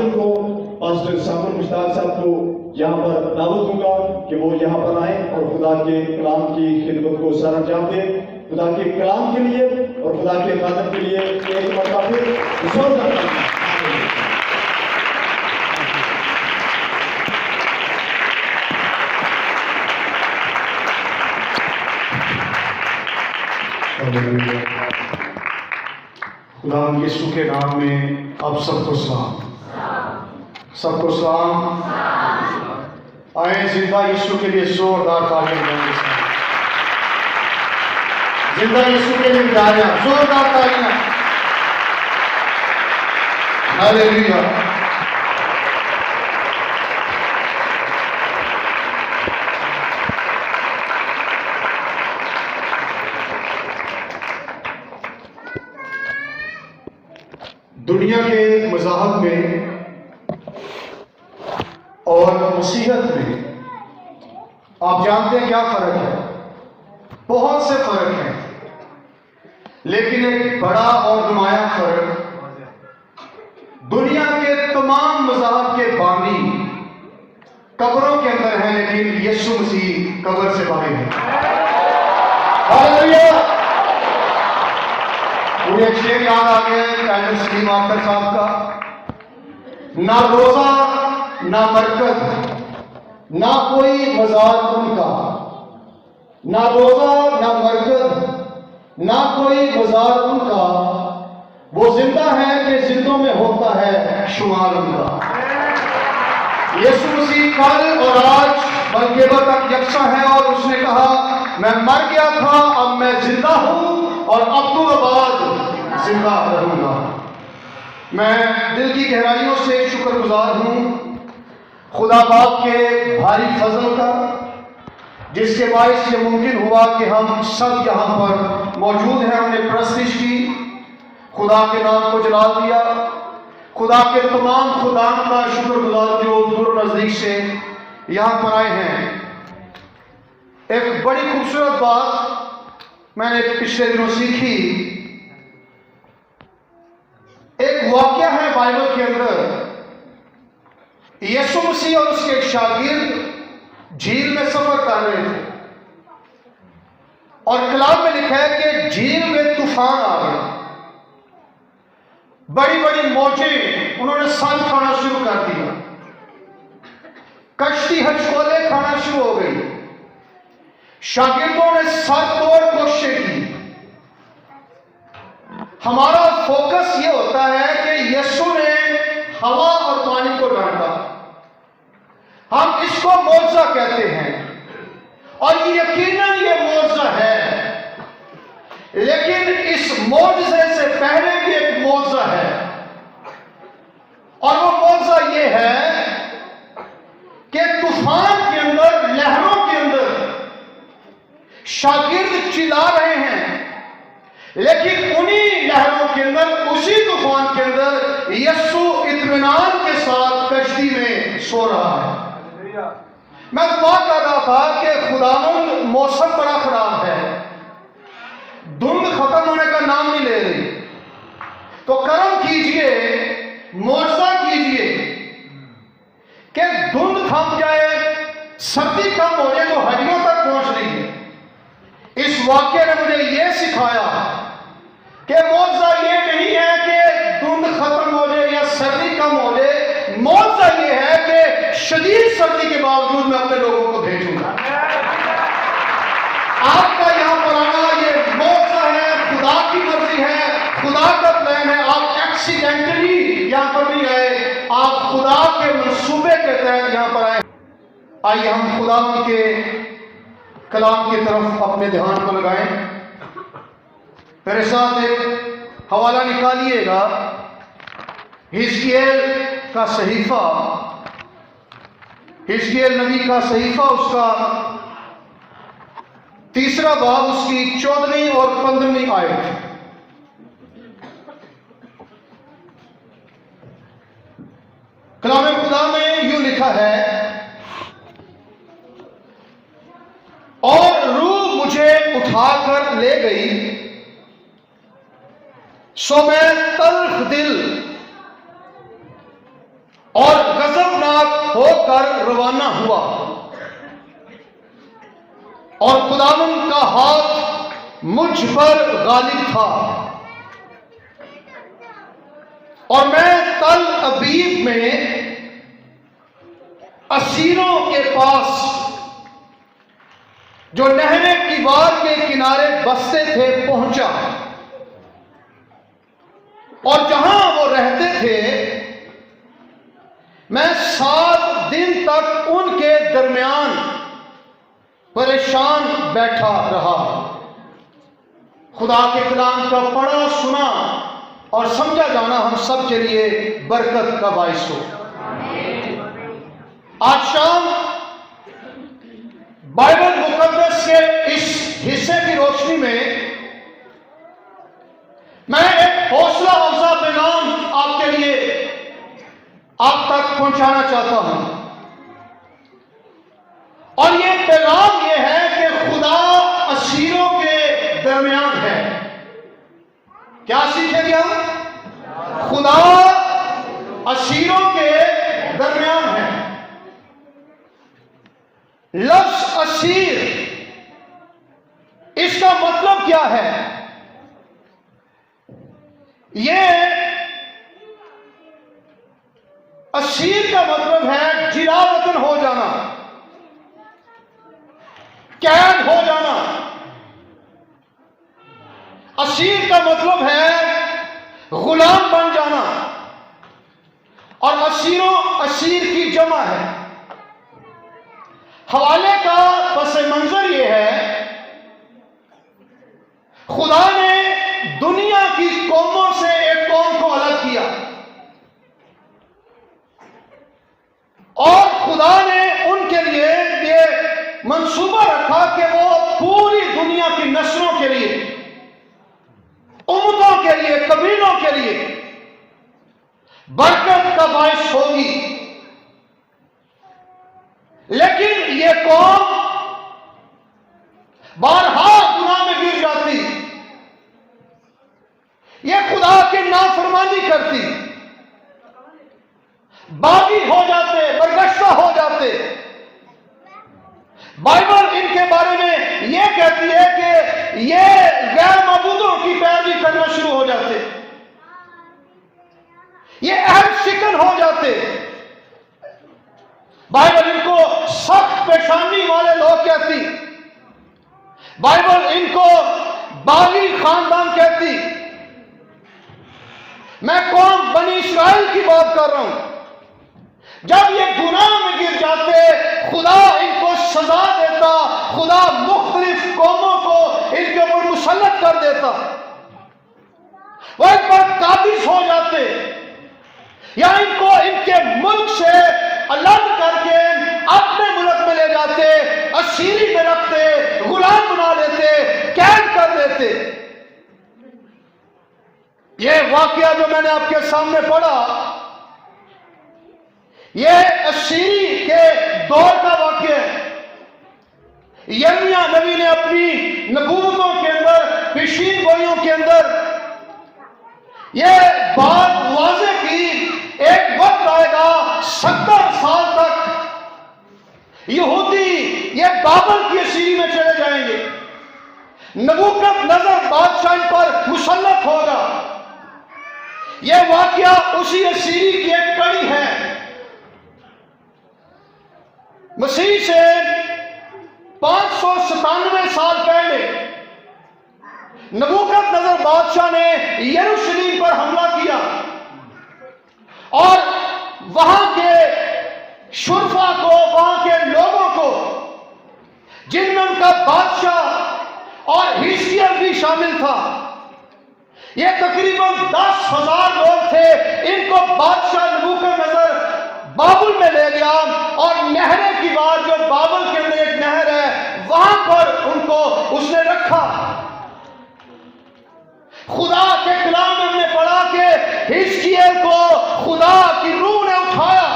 बुजुर्ग को pastor Samuel Mushtaq साहब को यहाँ पर दावत दूंगा कि वो यहाँ पर आए और खुदा के कलाम की खिदमत को सर अंजाम दे। खुदा के कलाम के लिए और खुदा के खादम के लिए एक मौका फिर जोरदार खुदा यीशु के नाम में आप सबको सलाम, सबको सलाम। आए जिंदा यीशु के लिए जोरदार तालियां देंगे। जिंदा यीशु के लिए तालियां, जोरदार तालियां। हालेलुया। दुनिया के मज़ाहब में और मुसीहत में आप जानते हैं क्या फर्क है? बहुत से फर्क हैं, लेकिन एक बड़ा और नुमाया फर्क दुनिया के तमाम मज़ाहब के बानी कब्रों के अंदर हैं, लेकिन यीशु मसीह कब्र से बाहर है। हालेलुया। मुझे एक शेर याद आ गया सलीम आखर साहब का, ना रोजा ना मरकज ना कोई मजार उनका, ना रोजा ना मरकज ना कोई मजार उनका, वो जिंदा है कि जिंदों में होता है शुमार उनका। यीशु मसीह कल और आज बल्कि तक यकसा है और उसने कहा मैं मर गया था, अब मैं जिंदा हूं और अब तो बाद जिंदा रहूंगा। मैं दिल की गहराइयों से शुक्रगुजार हूं खुदा बाप के भारी फजल का, जिसके बायस ये मुमकिन हुआ कि हम सब यहाँ पर मौजूद हैं। हमने प्रस्तिश की, खुदा के नाम को जला दिया। खुदा के तमाम खुदा का शुक्रगुजार जो दूर नजदीक से यहाँ पर आए हैं। एक बड़ी खूबसूरत बात मैंने पिछले दिनों सीखी। एक वाक्य है बाइबल के अंदर, यीशु मसीह और उसके एक शागिर्द झील में सफर कर रहे थे और कलाम में लिखा है कि झील में तूफान आ गया, बड़ी बड़ी मौजें, उन्होंने सन खाना शुरू कर दिया, कश्ती हचकोले खाना शुरू हो गई। शागिर्दों ने सर तोड़ कोशिश की। हमारा फोकस यह होता है कि यीशु ने हवा और पानी को डांटा, हम इसको मौजज़ा कहते हैं और यकीनन ये मौजज़ा है, लेकिन इस मौजज़े से पहले भी एक मौजज़ा है और वो मौजज़ा ये है कि तूफान के अंदर, लहरों के अंदर शागिर्द चिल्ला रहे हैं, लेकिन उन्हीं लहरों के अंदर, उसी तूफान के अंदर यीशु इत्मीनान के साथ कश्ती में सो रहा है। मैं दुआ कर रहा था कि खुदावंद मौसम बड़ा खराब है, धुंध खत्म होने का नाम नहीं ले रही, तो कर्म कीजिए, मौजज़ा कीजिए कि धुंध थम जाए, सर्दी कम हो जाए तो हड्डियों तक पहुंच रही है। इस वाक्य ने मुझे यह सिखाया कि मौजज़ा ये नहीं है कि धुंध खत्म हो जाए या सर्दी कम हो जाए, मौजज़ा ये है कि शदीद सर्दी के बावजूद मैं अपने लोगों को भेजूंगा। आपका यहां पर आना ये मौजज़ा है, खुदा की मर्जी है, खुदा का प्लान है। आप एक्सीडेंटली यहां पर नहीं आए, आप खुदा के मंसूबे के तहत यहां पर आए। आइए हम खुदा के कलाम की तरफ अपने ध्यान को लगाएं। मेरे साथ एक हवाला निकालिएगा, हिजकियेल का सहीफा, हिजकियेल नबी का सहीफा, उसका 3रा बाब, उसकी 14वीं और 15वीं आयत। कलाम खुदा में यूं लिखा है, और रूह मुझे उठाकर ले गई, सो मैं तल्ख दिल होकर रवाना हुआ और खुदावंद का हाथ मुझ पर गालिब था और मैं तल अबीब में असीरों के पास जो नहरे किवार के किनारे बसते थे पहुंचा और जहां वो रहते थे मैं 7 दिन तक उनके दरमियान परेशान बैठा रहा। खुदा के कलाम का पढ़ा सुना और समझा जाना हम सब के लिए बरकत का बाइस हो। आज शाम बाइबल मुकद्दस के इस हिस्से की रोशनी में मैं एक हौसला अफजा पैगाम आपके लिए आप तक पहुंचाना चाहता हूं और ये पैगाम ये है कि खुदा असीरों के दरमियान है। क्या सीखेंगे हम? खुदा असीरों के दरमियान है। लफ्ज असीर, इसका मतलब क्या है? यह असीर का मतलब है जिलावतन हो जाना, कैद हो जाना। असीर का मतलब है गुलाम बन जाना और असीर की जमा है। हवाले का पस मंजर यह है, खुदा ने दुनिया की कौमों से एक कौम को अलग किया और खुदा ने उनके लिए ये मंसूबा रखा कि वो पूरी दुनिया की नस्लों के लिए, उम्मतों के लिए, कबीलों के लिए बरकत का बाइस होगी। लेकिन ये कौम बारहा गुनाह में गिर जाती, ये खुदा की नाफरमानी करती, बागी हो जाते, बरगश्ता हो जाते। बाइबल इनके बारे में यह कहती है कि ये गैर मबूदों की पैरवी करना शुरू हो जाते, ये अहद शिकन हो जाते। बाइबल इनको सख्त पेशानी वाले लोग कहती, बाइबल इनको बागी खानदान कहती। मैं कौम बनी इस्राइल की बात कर रहा हूं। जब ये गुनाह में गिर जाते, खुदा इनको सजा देता, खुदा मुख्तलिफ कौमों को इनके ऊपर मुसल्लत कर देता, वो इन पर काबिज हो जाते या इनको इनके मुल्क से अलग करके अपने मुल्क में ले जाते, असीरी में रखते, गुलाम बना लेते, कैद कर देते। यह वाकया जो मैंने आपके सामने पढ़ा, यह असीरी के दौर का वाकया है। यर्मिया नबी ने अपनी नबूवतों के अंदर, पेशीन गोइयों के अंदर यह बात वाज़े की, एक वक्त आएगा 70 साल तक यहूदी ये बाबल की असीरी में चले जाएंगे, नबूकदनेस्सर बादशाह इन पर मुसल्लत होगा। यह वाकया उसी असीरी की एक कड़ी है। मसीह से 597 साल पहले नबूकदनेस्सर बादशाह ने यरूशलेम पर हमला किया और वहां के शुरफा को, वहां के लोगों को, जिनमें उनका बादशाह और हिजकिय्याह भी शामिल था, ये तकरीबन 10,000 लोग थे। इनको बादशाह नबूकदनेस्सर बाबुल में ले गया और नहरे की बात, जो बाबुल के अंदर एक नहर है, वहां पर उनको उसने रखा। खुदा के कलाम में हमने पढ़ा कि हिजकिय्याह को खुदा की रूह ने उठाया,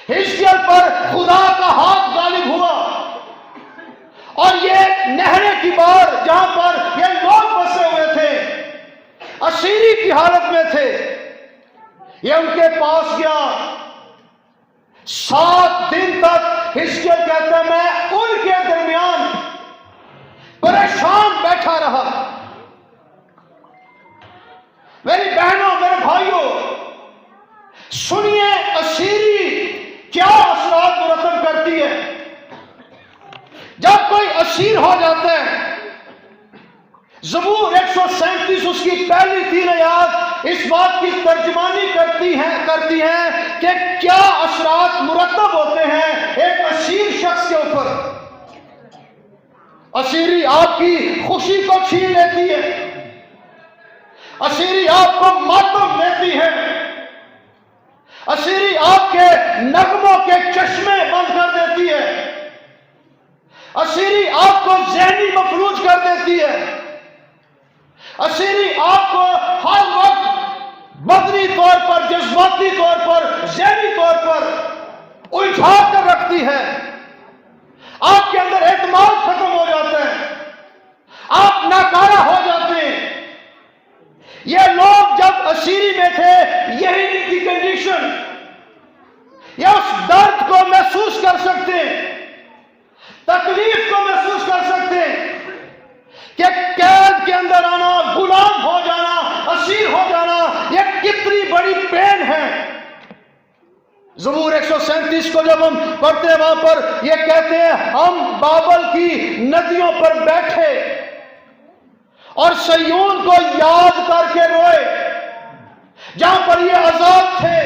हिजकिय्याह पर खुदा का हाथ गालिब हुआ और ये नहरे की बार जहां पर ये लोग बसे हुए थे, असीरी की हालत में थे, ये उनके पास गया 7 दिन तक हिजकिय्याह कहता है मैं उनके दरमियान परेशान बैठा रहा। मेरी बहनों, मेरे भाइयों, सुनिए असीरी क्या असरात मुरतब करती है। जब कोई असीर हो जाता है, ज़बूर 137 उसकी पहली 3 आयत इस बात की तर्जमानी करती हैं कि क्या असरात मुरतब होते हैं एक असीर शख्स के ऊपर। असीरी आपकी खुशी को छीन लेती है, असीरी आपको मातम देती है, असीरी आपके नगमों के चश्मे बंद कर देती है, असीरी आपको ज़हनी मफलूज कर देती है, असीरी आपको हर वक्त बदनी तौर पर, जज्बाती तौर पर, ज़हनी तौर पर उलझा कर रखती है। आपके अंदर एतमाद खत्म हो जाता है, आप नाकारा हो जाते हैं। ये लोग जब असीरी में थे, यही इनकी कंडीशन, ये उस दर्द को महसूस कर सकते हैं, तकलीफ को महसूस कर सकते हैं कि कैद के अंदर आना, गुलाम हो जाना, असीर हो जाना, ये कितनी बड़ी पेन है। ज़बूर 137 को जब हम पढ़ते हैं, वहां पर ये कहते हैं हम बाबल की नदियों पर बैठे और सयोन को याद करके रोए, जहां पर ये आजाद थे,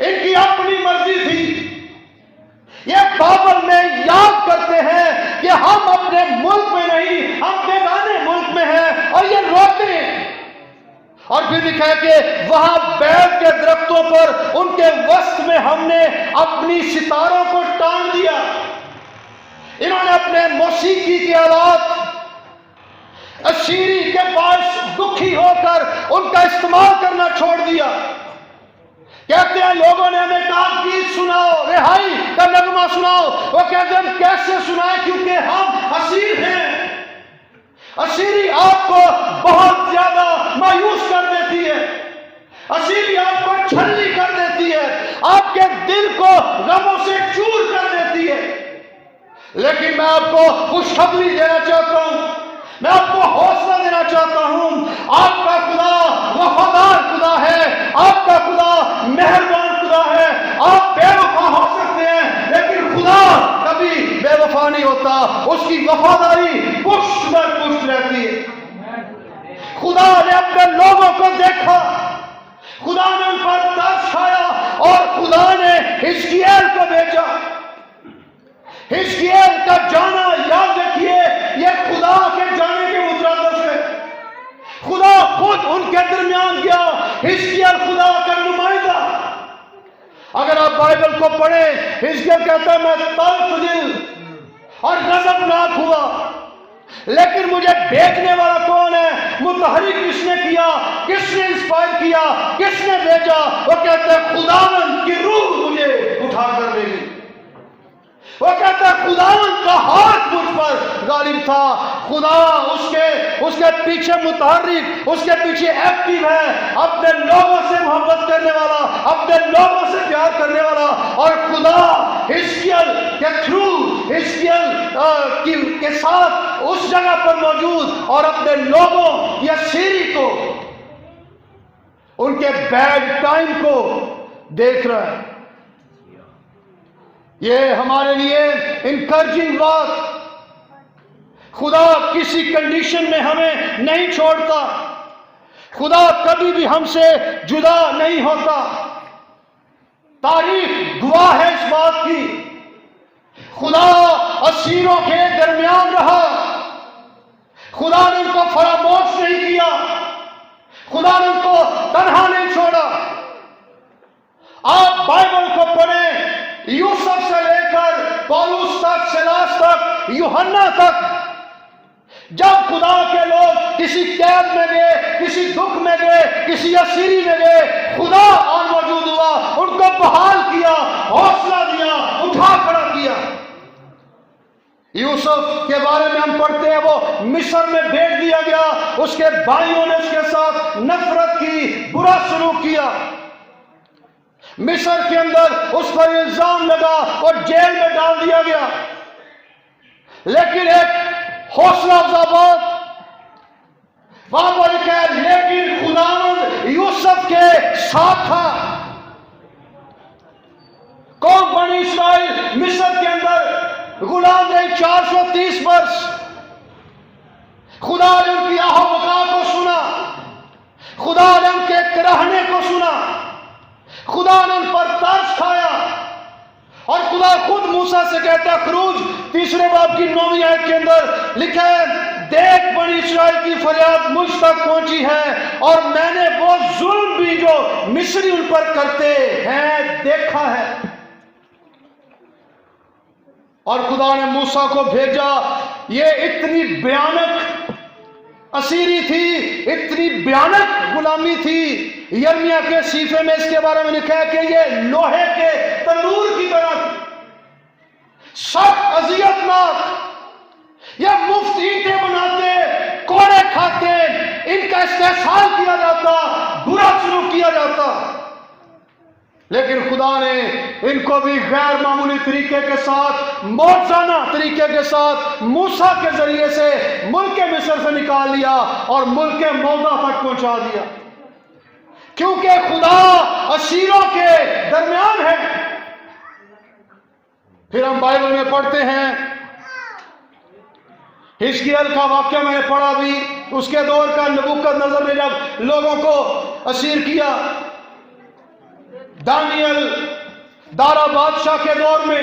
इनकी अपनी मर्जी थी। ये बाबल में याद करते हैं कि हम अपने मुल्क में नहीं, हम बेगाने मुल्क में हैं, और ये रोते हैं। और फिर लिखा है कि वहां बैठ के दरख्तों पर उनके वस्त में हमने अपनी सितारों को टांग दिया। इन्होंने अपने मौसीकी के आलात असीरी के पास दुखी होकर उनका इस्तेमाल करना छोड़ दिया। कहते हैं लोगों ने हमें कहा गीत सुनाओ, रिहाई का नगमा सुनाओ। वो कहते हैं हम कैसे सुनाए, क्योंकि हम असीर हैं। असीरी आपको बहुत ज्यादा मायूस कर देती है, असीरी आपको छल्ली कर देती है, आपके दिल को गमों से चूर कर देती है। लेकिन मैं आपको खुशखबरी देना चाहता हूं, मैं आपको हौसला देना चाहता हूं। आपका खुदा वफादार खुदा है, आपका खुदा मेहरबान खुदा है। आप बेवफा हो सकते हैं, लेकिन खुदा कभी बेवफा नहीं होता। उसकी वफादारी पुष्ट दर पुष्ट रहती है। खुदा ने अपने लोगों को देखा, खुदा ने उन पर तरस खाया, और खुदा ने हिजकिय्याह को भेजा। हिजकिय्याह का जाना, याद रखिए, यह खुदा के जाने के मुतरादिफ है। खुदा खुद उनके दरमियान गया, हिजकिय्याह खुदा का नुमाइंदा। अगर आप बाइबल को पढ़ें, हिजकिय्याह कहता है मैं तल्ख दिल और गज़बनाक हुआ, लेकिन मुझे भेजने वाला कौन है, मुतहरिक किसने किया, किसने इंस्पायर किया, किसने भेजा? वो कहते हैं खुदावंद की रूह मुझे उठाकर ले गई। वो कहता है खुदावंद का हाथ मुझ पर गालिब था। खुदा उसके पीछे मुतहर्रिक, उसके पीछे एक्टिव है, अपने लोगों से मोहब्बत करने वाला, अपने लोगों से प्यार करने वाला। और खुदा हिजकिय्याह के थ्रू, हिजकिय्याह के साथ उस जगह पर मौजूद, और अपने लोगों या सीरी को, उनके बैड टाइम को देख रहा है। ये हमारे लिए इनकरेजिंग बात। खुदा किसी कंडीशन में हमें नहीं छोड़ता, खुदा कभी भी हमसे जुदा नहीं होता। तारीख गवाह है इस बात की। खुदा असीरों के दरमियान रहा, खुदा ने उनको फरामोश नहीं किया, खुदा ने उनको तन्हा नहीं छोड़ा। आप बाइबल को पढ़ें, यूसुफ से लेकर पौलुस तक, सिलास तक, यूहन्ना तक, जब खुदा के लोग किसी कैद में गए, किसी दुख में गए, किसी असीरी में गए, खुदा और मौजूद हुआ, उनको बहाल किया, हौसला दिया, उठा खड़ा किया। यूसुफ के बारे में हम पढ़ते हैं, वो मिस्र में भेज दिया गया, उसके भाइयों ने उसके साथ नफरत की, बुरा सलूक किया। मिस्र के अंदर उस पर इल्जाम लगा और जेल में डाल दिया गया। लेकिन एक हौसला अफजा बात वहां पर लिखा है, लेकिन खुदावंद यूसुफ के साथ था। कौम बनी इस्राइल मिस्र के अंदर गुलाम रहे 430 वर्ष। खुदा ने उनकी आहो-बका को सुना, खुदा ने उनके कराहने को सुना, खुदा ने उन पर तरस खाया। और खुदा खुद मूसा से कहता है, खरूज 3 बाब की 9वीं आयत के अंदर लिखा है, देख बनी इस्राइल की फरियाद मुझ तक पहुंची है और मैंने वो जुल्म भी जो मिस्री उन पर करते हैं देखा है। और खुदा ने मूसा को भेजा। ये इतनी भयानक असीरी थी, इतनी भयानक गुलामी थी। यर्मिया के सीफे में इसके बारे में लिखा है कि ये लोहे के तंदूर की तरह थी, सख्त अजियतनाक। ये मुफ्त ईंटें बनाते, कोड़े खाते, इनका इस्तेहसाल किया जाता, बुरा सलूक किया जाता। लेकिन खुदा ने इनको भी गैर मामूली तरीके के साथ, मौजूदा तरीके के साथ मूसा के जरिए से मुल्क मिस्र से निकाल लिया और मुल्क मौदा तक पहुंचा दिया, क्योंकि खुदा असीरों के दरमियान है। फिर हम बाइबल में पढ़ते हैं, हिजकिय्याह का वाक्य मैंने पढ़ा भी, उसके दौर का नबूकदनेस्सर ने जब लोगों को असीर किया, दानियल दारा बादशाह के दौर में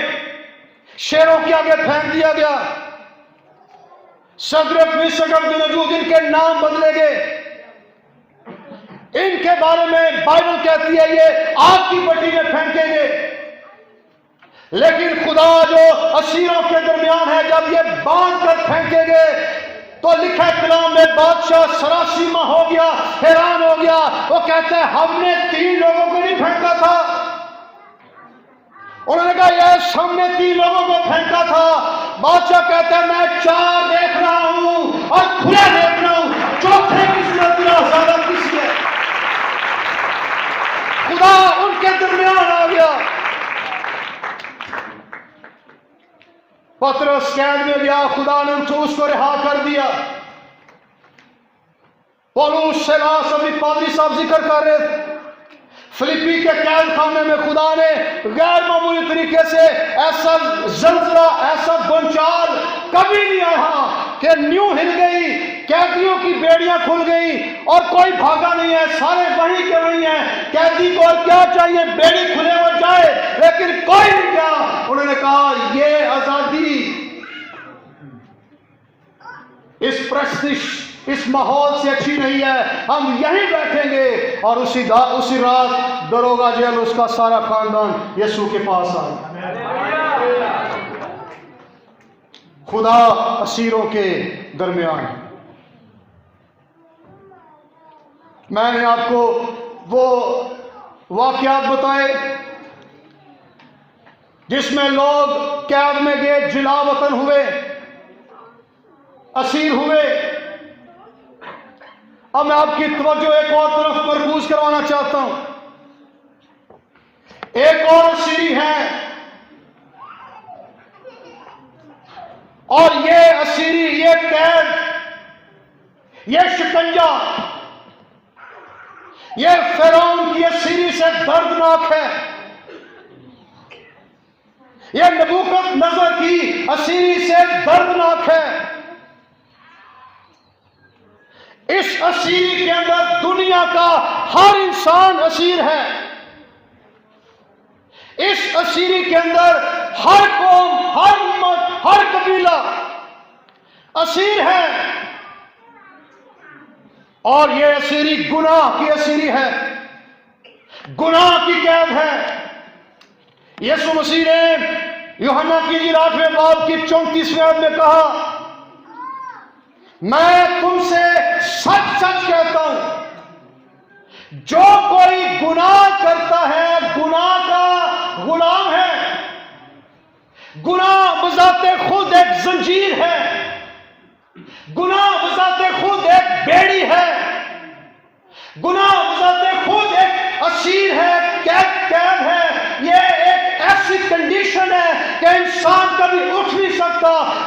शेरों के आगे फेंक दिया गया। सदरक मिशक अबेदनगो इनके नाम बदले गए। इनके बारे में बाइबल कहती है ये आग की भट्टी में फेंके गए। लेकिन खुदा जो असीरों के दरमियान है, जब ये बांध कर फेंके गए तो लिखा है कलाम में, बादशाह सरासीमा हो गया, हैरान हो गया। वो कहते हैं हमने 3 लोगों को नहीं फेंका था। उन्होंने कहा यस हमने 3 लोगों को फेंका था। बादशाह कहता है मैं 4 देख रहा हूं और खुले देख रहा हूं, चौथे की सूरत में ज्यादा किसी है। खुदा उनके दरमियान आ गया। पतरस कैद में गया, खुदा ने उसको रिहा कर दिया। पौलुस सिलास अभी पादरी साहब जिक्र कर रहे थे, फिलिपी के कैद खाने में खुदा ने गैर मामूली तरीके से ऐसा जल्जला, ऐसा बंचाल कभी नहीं आया कि न्यू हिल गई, कैदियों की बेड़ियां खुल गई और कोई भागा नहीं है, सारे वहीं के वहीं हैं। कैदी को और क्या चाहिए, बेड़ी खुले हो जाए, लेकिन कोई नहीं गया। उन्होंने कहा ये आजादी इस प्रस्तिश, इस माहौल से अच्छी नहीं है, हम यहीं बैठेंगे। और उसी रात दरोगा जेल उसका सारा खानदान यीशु के पास आया। खुदा असीरों के दरमियान। मैंने आपको वो वाकयात बताए जिसमें लोग कैद में गए, जिला वतन हुए, असीर हुए। अब मैं आपकी तवज्जो एक और तरफ मरकूज करवाना चाहता हूं। एक और असीरी है और ये असीरी, ये कैद, ये शिकंजा, ये फिरौन की असीरी से दर्दनाक है। ये नबूकदनेस्सर की असीरी से दर्दनाक है। इस असीरी के अंदर दुनिया का हर इंसान असीर है। इस असीरी के अंदर हर कौम, हर उम्मत, हर कबीला असीर है। और ये असीरी गुनाह की असीरी है, गुनाह की कैद है। यीशु मसीह ने यूहन्ना की इंजील 8वें बाब की 34वें आयत में कहा, मैं तुमसे सच सच कहता हूं, जो कोई गुनाह करता है गुनाह का गुलाम है। गुनाह बजाते खुद एक जंजीर है, गुनाह बजाते खुद एक बेड़ी है, गुनाह बजाते खुद एक असीर है, कैद है।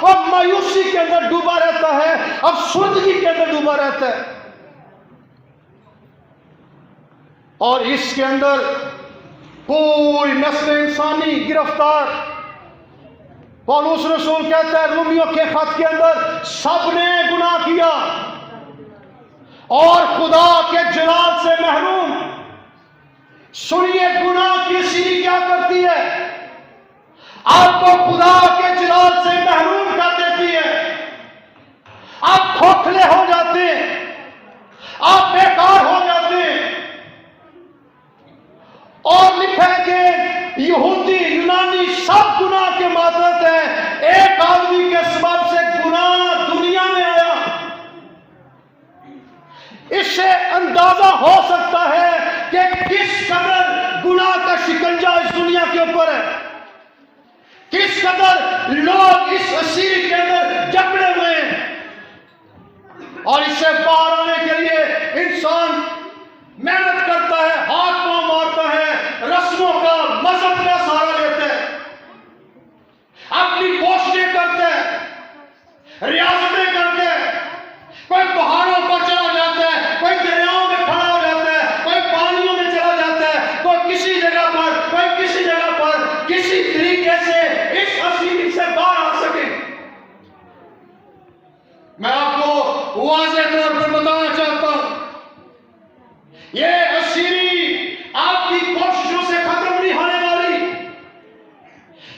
वो मायूसी के अंदर डूबा रहता है, अफसुर्दगी के अंदर डूबा रहता है। और इसके अंदर पूरी नस्ल इंसानी गिरफ्तार। पौलुस रसूल कहता है रोमियो के खत के अंदर, सबने गुनाह किया और खुदा के जलाल से महरूम। सुनिए, गुनाह की सीढ़ी क्या करती है? आपको खुदा के जलाल से महरूम कर देती है। आप खोखले हो जाते हैं, आप बेकार हो जाते हैं। और लिखा है कि यहूदी यूनानी सब गुनाह के मातहत है। एक आदमी के सबब से गुनाह दुनिया में आया। इससे अंदाजा हो सकता है कि किस कदर गुनाह का शिकंजा इस दुनिया के ऊपर है, किस कदर लोग इस असीर के अंदर जकड़े हुए हैं। और इससे बाहर आने के लिए इंसान मेहनत करता है, हाथ पांव मारता है, रस्मों का मजहब का सहारा लेते हैं, अपनी कोशिशें करते हैं, रियासतें करते हैं। कोई पहाड़ों पर चला जाता है, कोई दरियाओं में खड़ा हो जाता है, कोई पानियों में चला जाता है, कोई किसी जगह पर, कोई किसी जगह पर, किसी तरीके से इस असीरी से बाहर आ सके। मैं आपको वाज़ेह तौर पर बताना चाहता हूं, ये असीरी आपकी कोशिशों से खत्म नहीं होने वाली।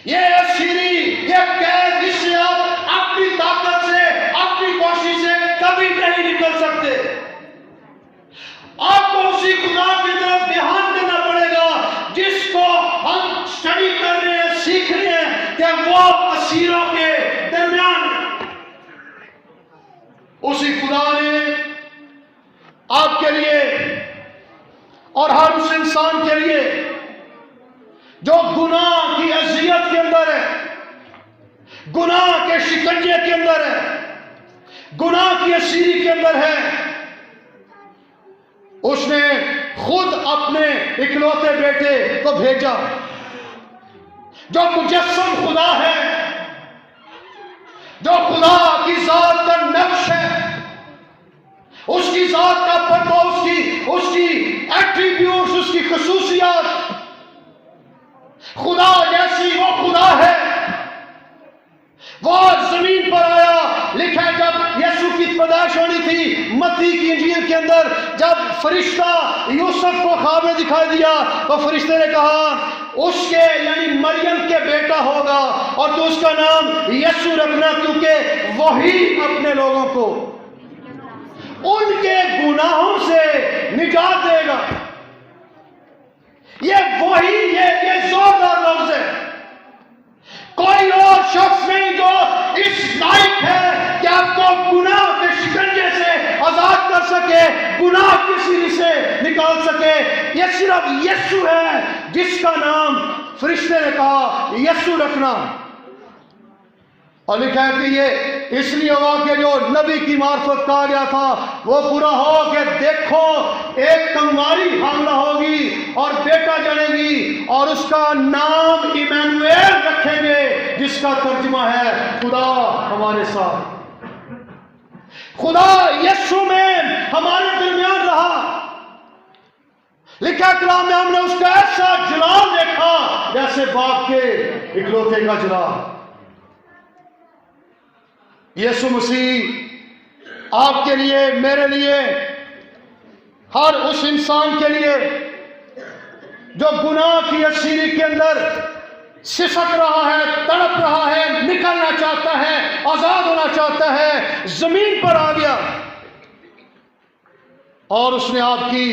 ये असीरी, ये कैद, इससे आप अपनी ताकत से, अपनी कोशिश से कभी नहीं निकल सकते। आपको उसी खुदा की तरफ ध्यान देना पड़ेगा जिसको हम स्टडी कर रहे हैं, सीख रहे हैं, कि वो असीरों के दरमियान उसी खुदा ने आपके लिए और हर उस इंसान के लिए जो गुनाह की अज़ियत के अंदर है, गुनाह के शिकंजे के अंदर है, गुनाह की असीरी के अंदर है, उसने खुद अपने इकलौते बेटे को भेजा जो मुजस्सम खुदा है, जो खुदा की जात का नक्श है, उसकी जात का पता, उसकी एट्रीब्यूट्स, उसकी खसूसियात, खुदा जैसी वो खुदा है। वो जमीन पर आया। लिखा है जब यीशु की पैदाइश होनी थी, मत्ती की इंजील के अंदर, जब फरिश्ता यूसुफ को ख्वाब में दिखाई दिया तो फरिश्ते ने कहा उसके यानी मरियम के बेटा होगा और तो उसका नाम यीशु रखना, क्योंकि वही अपने लोगों को उनके गुनाहों से निजात देगा। ये वही, ये जोरदार लफ्ज है। कोई और शख्स नहीं जो इस लायक है कि आपको गुनाह के शिकंजे से आजाद कर सके, गुनाह की सीढ़ी से निकाल सके। ये सिर्फ यीशु है जिसका नाम फरिश्ते ने कहा यीशु रखना। और लिखा है कि ये इसलिए हुआ कि जो नबी की मार्फत कहा गया था वो पूरा हो कि देखो एक कंवारी हामला होगी और बेटा जनेगी और उसका नाम इमैनुएल रखेंगे, जिसका तर्जुमा है खुदा हमारे साथ। खुदा यीशु में हमारे दरमियान रहा। लिखा कलाम में हमने उसका ऐसा जलाल देखा जैसे बाप के इकलौते का जलाल। यीशु मसीह आपके लिए, मेरे लिए, हर उस इंसान के लिए जो गुनाह की असीरी के अंदर सिसक रहा है, तड़प रहा है, निकलना चाहता है, आजाद होना चाहता है, जमीन पर आ गया और उसने आपकी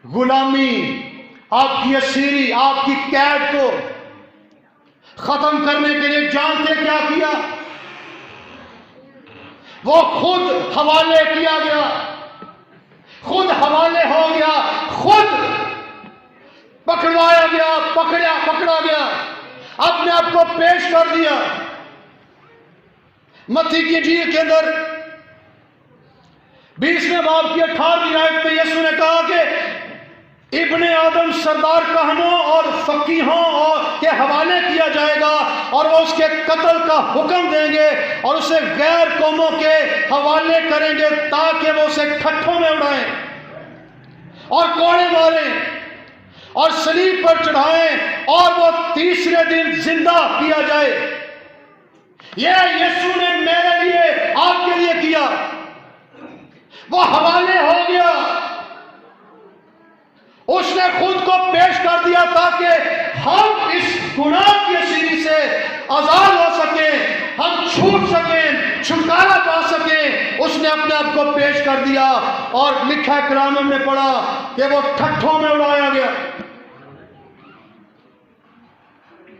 गुलामी, आपकी असीरी, आपकी कैद को खत्म करने के लिए जानते क्या किया? वो खुद हवाले किया गया, खुद हवाले हो गया, खुद पकड़वाया गया, पकड़ा गया, अपने आप को पेश कर दिया। मत्ती की इंजील के अंदर 20वें बाब की 18वीं आयत में यीशु ने कहा कि इब्ने आदम सरदार कहनों और फकीहों के हवाले किया जाएगा और वो उसके कत्ल का हुक्म देंगे और उसे गैर कौमों के हवाले करेंगे ताकि वो उसे ठट्ठों में उड़ाएं और कोड़े मारें और सलीब पर चढ़ाएं और वो तीसरे दिन जिंदा किया जाए। यह यीशु ने मेरे लिए आपके लिए किया, वो हवाले हो गया, उसने खुद को पेश कर दिया ताकि हम इस गुनाह की असीरी से आजाद हो सके, हम छूट सकें, छुटकारा पा सकें। उसने अपने आप को पेश कर दिया और लिखा कलाम में पढ़ा कि वो ठट्ठों में उड़ाया गया,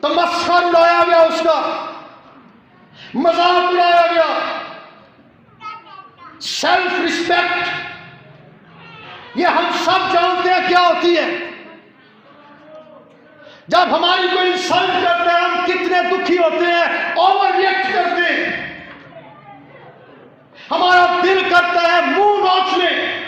तमस्खुर उड़ाया गया, उसका मजाक उड़ाया गया। सेल्फ रिस्पेक्ट, ये हम सब जानते हैं क्या होती है। जब हमारी कोई इंसल्ट करता है हम कितने दुखी होते हैं, ओवर रिएक्ट करते हैं, हमारा दिल करता है मुंह नोच लें।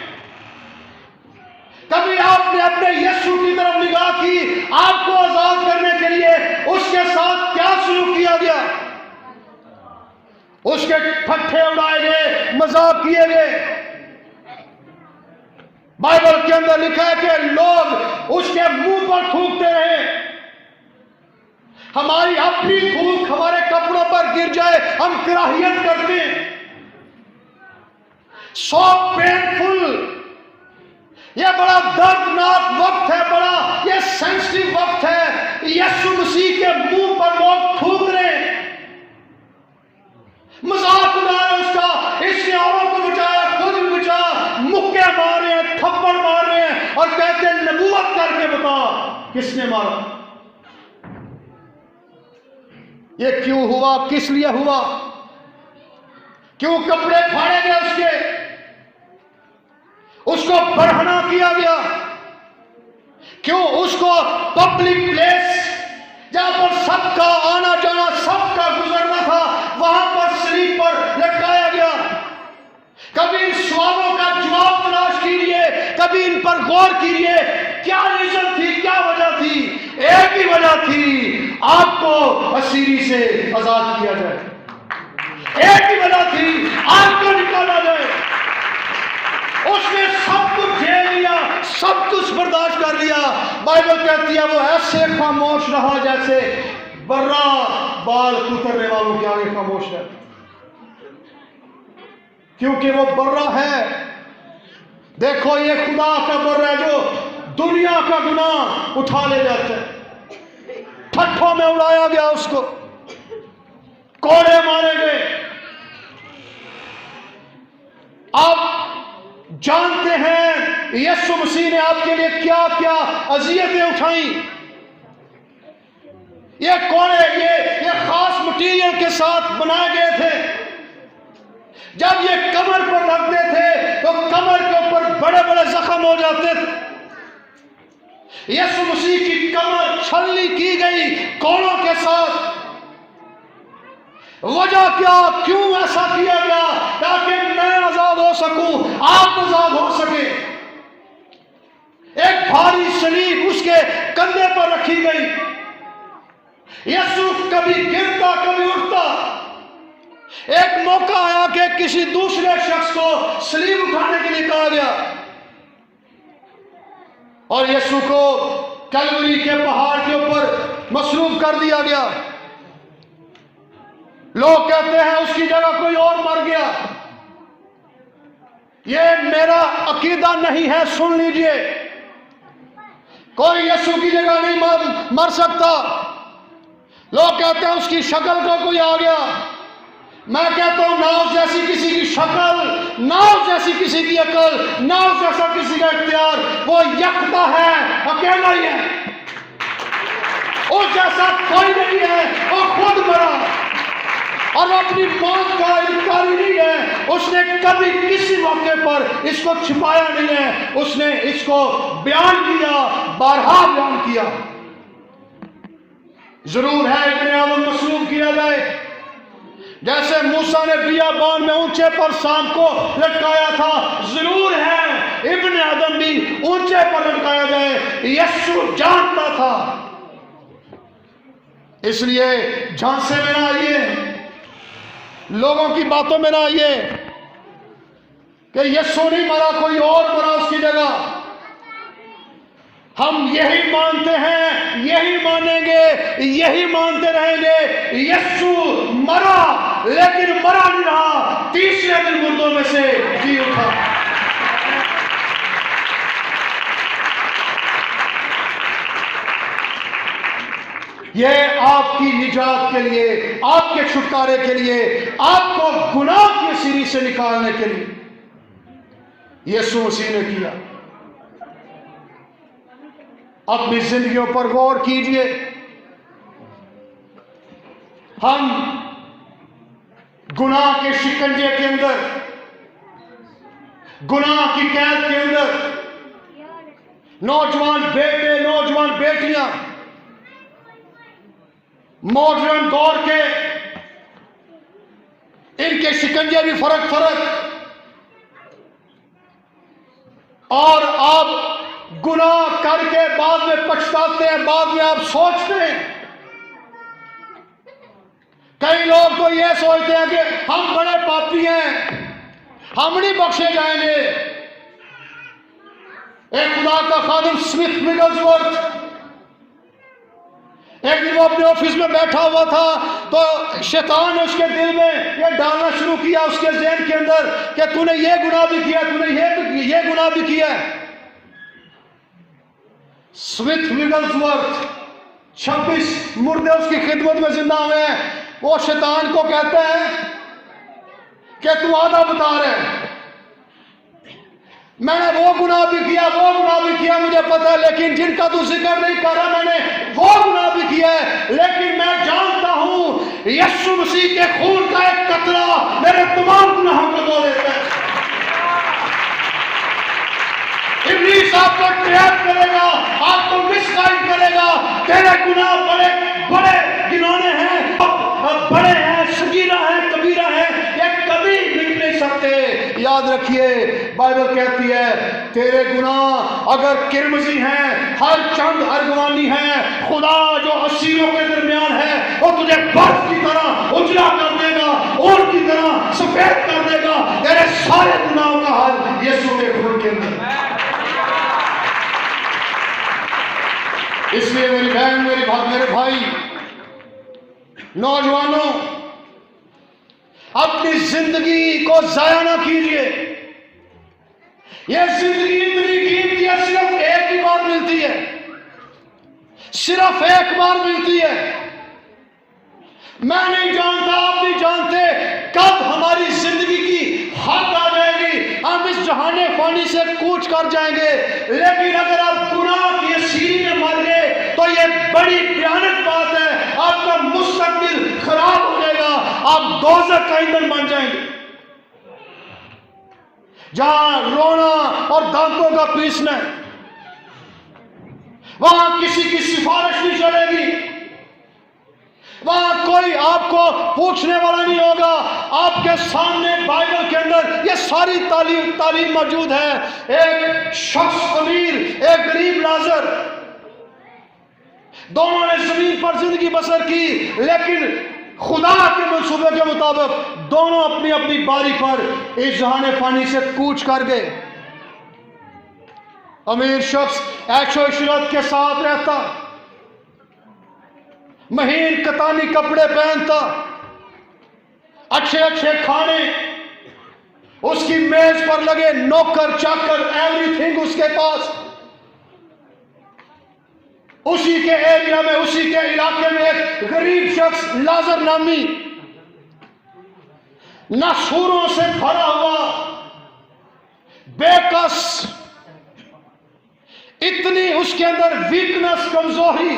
कभी आपने अपने यीशु की तरफ निगाह की, आपको आजाद करने के लिए उसके साथ क्या शुरू किया गया? उसके ठट्ठे उड़ाए गए, मजाक किए गए। बाइबल के अंदर लिखा है कि लोग उसके मुंह पर थूकते रहे। हमारी अपनी थूक हमारे कपड़ों पर गिर जाए हम कराहियत करते हैं। सो पेनफुल, यह बड़ा दर्दनाक वक्त है, बड़ा यह सेंसिटिव वक्त है। यीशु मसीह के मुंह पर लोग थूक रहे हैं, मजाक उड़ा रहे उसका। इसने औरों को बचाया, खुद भी बचा, मुक्के मार रहे हैं, थप्पड़ मार रहे हैं और कहते हैं नबूवत करके बता किसने मारा, ये क्यों हुआ, किस लिए हुआ, क्यों कपड़े फाड़े गए उसको बढ़ाना किया गया, क्यों उसको पब्लिक प्लेस जहां पर सबका आना जाना, सबका गुजरना था, वहां पर सलीब पर लटकाया गया। कभी इन सवालों का जवाब तलाश कीजिए, कभी इन पर गौर कीजिए। क्या रीजन थी, क्या वजह थी? एक ही वजह थी, आपको असीरी से आजाद किया जाए। एक ही वजह थी, आपको निकाला जाए। उसने सब कुछ झेल लिया, सब कुछ बर्दाश्त कर लिया। बाइबल कहती है वो ऐसे खामोश रहा जैसे बर्रा बाल कुतरने वालों के आगे खामोश है, क्योंकि वो बर्रा है। देखो ये खुदा का बर्रा है जो दुनिया का गुनाह उठा ले जाते हैं। ठट्ठों में उड़ाया गया, उसको कोड़े मारे गए। आप जानते हैं यीशु मसीह ने आपके लिए क्या क्या अजियतें उठाई। ये कोड़े ये खास मटीरियल के साथ बनाए गए थे। जब ये कमर पर लगते थे तो कमर के ऊपर बड़े बड़े जख्म हो जाते थे। यीशु मसीह की कमर छलनी की गई कोड़ों के साथ। वजह क्या, क्यों ऐसा किया गया? ताकि मैं आजाद हो सकूं, आप आजाद हो सके। एक भारी सलीब उसके कंधे पर रखी गई। यीशु कभी गिरता कभी उठता। एक मौका आया कि किसी दूसरे शख्स को सलीब उठाने के लिए कहा गया और यीशु को कलवरी के पहाड़ के ऊपर मसरूफ कर दिया गया। लोग कहते हैं उसकी जगह कोई और मर गया। यह मेरा अकीदा नहीं है, सुन लीजिए। कोई यीशु की जगह नहीं मर सकता। लोग कहते हैं उसकी शक्ल का कोई आ गया। मैं कहता हूं ना उस जैसी किसी की शक्ल, ना उस जैसी किसी की अकल, ना उस जैसा किसी का इख्तियार। वो यकता है, अकेला ही है। उस जैसा कोई नहीं है। वो खुद मरा और अपनी मौत का इनकारी नहीं है। उसने कभी किसी मौके पर इसको छिपाया नहीं है। उसने इसको बयान किया, बारहा बयान किया। जरूर है इब्ने आदम मसलूब किया जाए, जैसे मूसा ने बियाबान में ऊंचे पर सांप को लटकाया था। जरूर है इब्न आदम भी ऊंचे पर लटकाया जाए, यीशु जानता था। इसलिए झांसे में ना आइए, लोगों की बातों में ना आइए कि यीशु नहीं मरा, कोई और मरा उसकी जगह। हम यही मानते हैं, यही मानेंगे, यही मानते रहेंगे, यीशु मरा, लेकिन मरा नहीं रहा, तीसरे दिन मुर्दों में से जी उठा। यह आपकी निजात के लिए, आपके छुटकारे के लिए, आपको गुनाह की सीरी से निकालने के लिए यीशु मसीह ने किया। अपनी जिंदगियों पर गौर कीजिए। हम गुनाह के शिकंजे के अंदर, गुनाह की कैद के अंदर, नौजवान बेटे, नौजवान बेटियां मॉडर्न दौर के, इनके शिकंजे भी फर्क और आप गुनाह करके बाद में पछताते हैं, बाद में आप सोचते हैं। कई लोग तो ये सोचते हैं कि हम बड़े पापी हैं, हम नहीं बख्शे जाएंगे। एक खुदा का खादिम स्मिथ विगल्सवर्थ, एक दिन वो अपने ऑफिस में बैठा हुआ था तो शैतान ने उसके दिल में ये डालना शुरू किया, उसके ज़हन के अंदर, कि तूने ये गुनाह भी किया, तूने ये गुनाह भी किया। स्मिथ विगल्सवर्थ 26 मुर्दे उसकी खिदमत में जिंदा हुए हैं। वो शैतान को कहते हैं कि तू आधा बता रहे, मैंने वो गुनाह भी किया, वो गुनाह भी किया, मुझे पता है, लेकिन जिनका तू जिक्र नहीं कर रहा, मैंने वो गुनाह भी किया है। लेकिन मैं जानता हूं यीशु मसीह के खून का एक कतरा मेरे तमाम गुनाहों को धो देता है। इब्लीस आपको ट्रैप करेगा, आपको मिसगाइड करेगा। तेरे गुनाह बड़े बड़े गिनौने हैं, बड़े हैं, सगीरा है, कबीरा है, ये कभी मिट नहीं सकते। याद रखिए, बाइबल कहती है तेरे गुनाह अगर किरमजी हैं, हर चंद अर्गवानी है, खुदा जो असीरों के दरमियान है वो तुझे बर्फ की तरह उजला कर देगा, ऊन की तरह सफेद कर देगा। तेरे सारे गुनाहों का हल यीशु के खून के अंदर। इसलिए मेरी बहन, मेरे भाई, नौजवानों, अपनी जिंदगी को जाया ना कीजिए। यह जिंदगी इतनी कीमती है, सिर्फ एक ही बार मिलती है, सिर्फ एक बार मिलती है। मैं नहीं जानता, आप नहीं जानते कब हमारी जिंदगी की हद आ जाएगी, हम इस जहाने फानी से कूच कर जाएंगे। लेकिन अगर आप गुनाह की असीरी में मर गए तो यह बड़ी भयानक बात है, आपका मुस्तकबिल खराब हो जाएगा, आप दोज़ख का ईंधन बन जाएंगे, जहां रोना और दांतों का पीसना, वहां किसी की सिफारिश नहीं चलेगी, वहां कोई आपको पूछने वाला नहीं होगा। आपके सामने बाइबल के अंदर ये सारी तालीम मौजूद है। एक शख्स अमीर, एक गरीब लाजर, दोनों ने जमीन पर जिंदगी बसर की, लेकिन खुदा के मंसूबे के मुताबिक दोनों अपनी अपनी बारी पर इस जहाने फानी से कूच कर गए। अमीर शख्स ऐशो इशरत के साथ रहता, महीन कतानी कपड़े पहनता, अच्छे अच्छे खाने, उसकी मेज पर लगे नौकर चाकर, एवरीथिंग उसके पास। उसी के एरिया में, उसी के इलाके में एक गरीब शख्स लाजर नामी, नसूरों से भरा हुआ, बेकस, इतनी उसके अंदर वीकनेस, कमजोरी,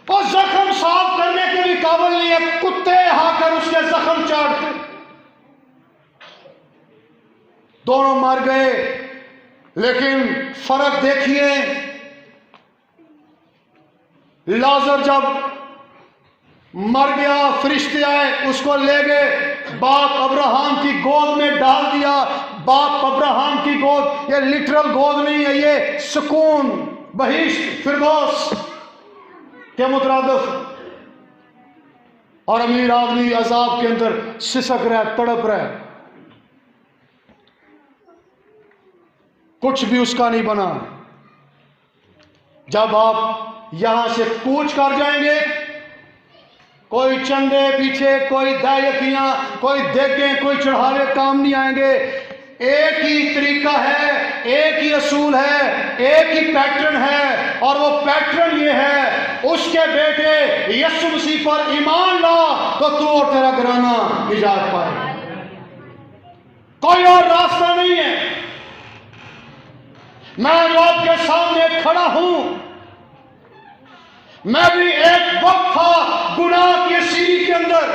वो जख्म साफ करने के भी काबिल नहीं है, कुत्ते आकर उसके जख्म चाटते। दोनों मर गए, लेकिन फर्क देखिए, लाजर जब मर गया, फरिश्ते आए, उसको ले गए, बाप अब्राहम की गोद में डाल दिया, बाप अब्राहम की गोद, ये लिटरल गोद नहीं है, ये सुकून, बहिश्त, फिरदौस के मुतरादिफ। और अमीर आदमी अजाब के अंदर सिसक रहा है, तड़प रहा है, कुछ भी उसका नहीं बना। जब आप यहां से कूच कर जाएंगे, कोई चंदे पीछे, कोई दायकियां, कोई देखें, कोई चढ़ावे काम नहीं आएंगे। एक ही तरीका है, एक ही असूल है, एक ही पैटर्न है, और वो पैटर्न ये है, उसके बेटे यीशु मसीह पर ईमान ला तो तू और तेरा घराना निजात पाए। कोई और रास्ता नहीं है। मैं जो आपके सामने खड़ा हूं, मैं भी एक वक्त था गुनाह की सीरी के अंदर,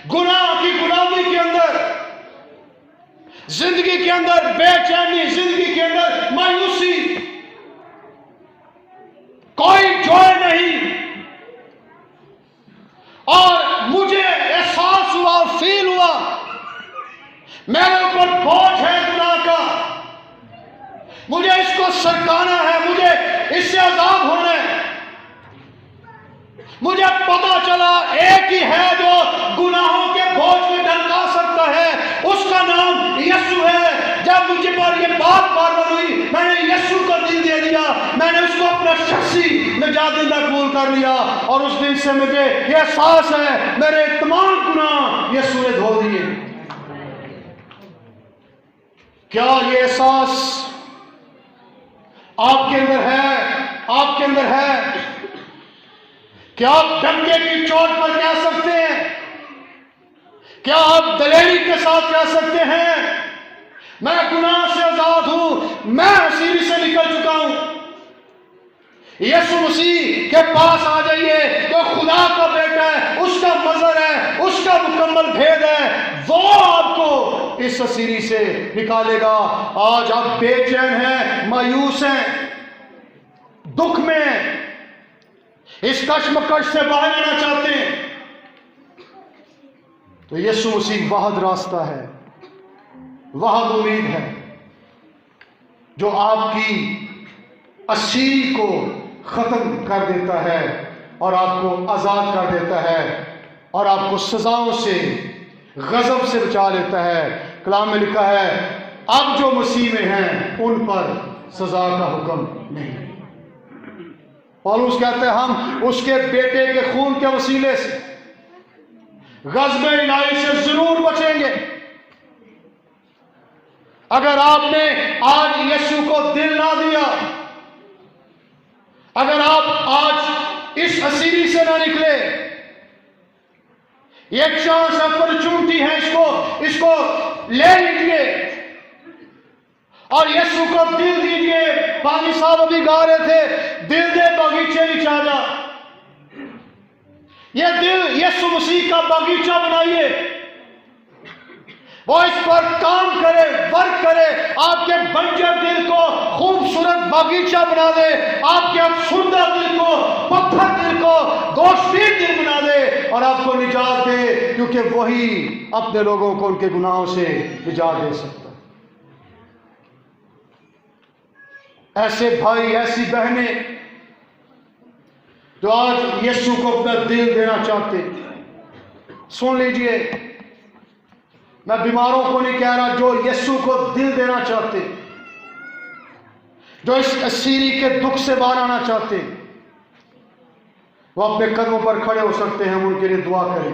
गुनाह की गुलामी के अंदर, जिंदगी के अंदर बेचैनी, जिंदगी के अंदर मायूसी, कोई जॉय नहीं। और मुझे एहसास हुआ, फील हुआ, मेरे ऊपर बोझ है गुनाह का, मुझे इसको सरकाना है, मुझे इससे आजाद होना है। मुझे पता चला एक ही है जो गुनाहों के बोझ में ढलका सकता है, उसका नाम यीशु है। जब मुझे पर यह बात मालूम हुई, मैंने यीशु को दिल दे दिया, मैंने उसको अपना शख्सी निजात देना कबूल कर लिया, और उस दिन से मुझे यह एहसास है मेरे तमाम गुनाह यीशु ने धो दिए। क्या ये एहसास आपके अंदर है? आपके अंदर है? क्या आप डंके की चोट पर कह सकते हैं? क्या आप दलेरी के साथ कह सकते हैं मैं गुनाह से आजाद हूं, मैं असीरी से निकल चुका हूं? यीशु मसीह के पास आ जाइए, जो खुदा का बेटा है, उसका मज़हर है, उसका मुकम्मल भेद है, वो आपको इस असीरी से निकालेगा। आज आप बेचैन हैं, मायूस हैं, दुख में हैं, इस कश्मकश से बाहर आना चाहते हैं, तो यीशु मसीह वाहिद रास्ता है, वाहिद उम्मीद है, जो आपकी असीरी को खत्म कर देता है और आपको आजाद कर देता है और आपको सजाओं से, गजब से बचा लेता है। कलाम में लिखा है, अब जो मसीह में हैं उन पर सजा का हुक्म नहीं। पौलुस कहते हैं हम उसके बेटे के खून के वसीले से गज़ब इलाही से जरूर बचेंगे। अगर आपने आज यीशु को दिल ना दिया, अगर आप आज इस असीरी से ना निकले, एक चांस अपॉर्चुनिटी है, इसको ले लीजिए और यीशु को दिल दीजिए। पानी साहब अभी गा रहे थे, दिल दे बगीचे बिछा जा। ये दिल यीशु मसीह का बगीचा बनाइए, वो इस पर काम करे, वर्क करे, आपके बंजर दिल को खूबसूरत बगीचा बना दे, आपके अफसुर्दा दिल को, पत्थर दिल को दोषीर दिल बना दे और आपको निजात दे, क्योंकि वही अपने लोगों को उनके गुनाहों से निजात दे सकता है। ऐसे भाई, ऐसी बहनें जो आज यीशु को अपना दिल देना चाहते, सुन लीजिए, मैं बीमारों को नहीं कह रहा, जो यीशु को दिल देना चाहते, जो इस असीरी के दुख से बाहर आना चाहते, वो अपने कदमों पर खड़े हो सकते हैं, हम उनके लिए दुआ करें।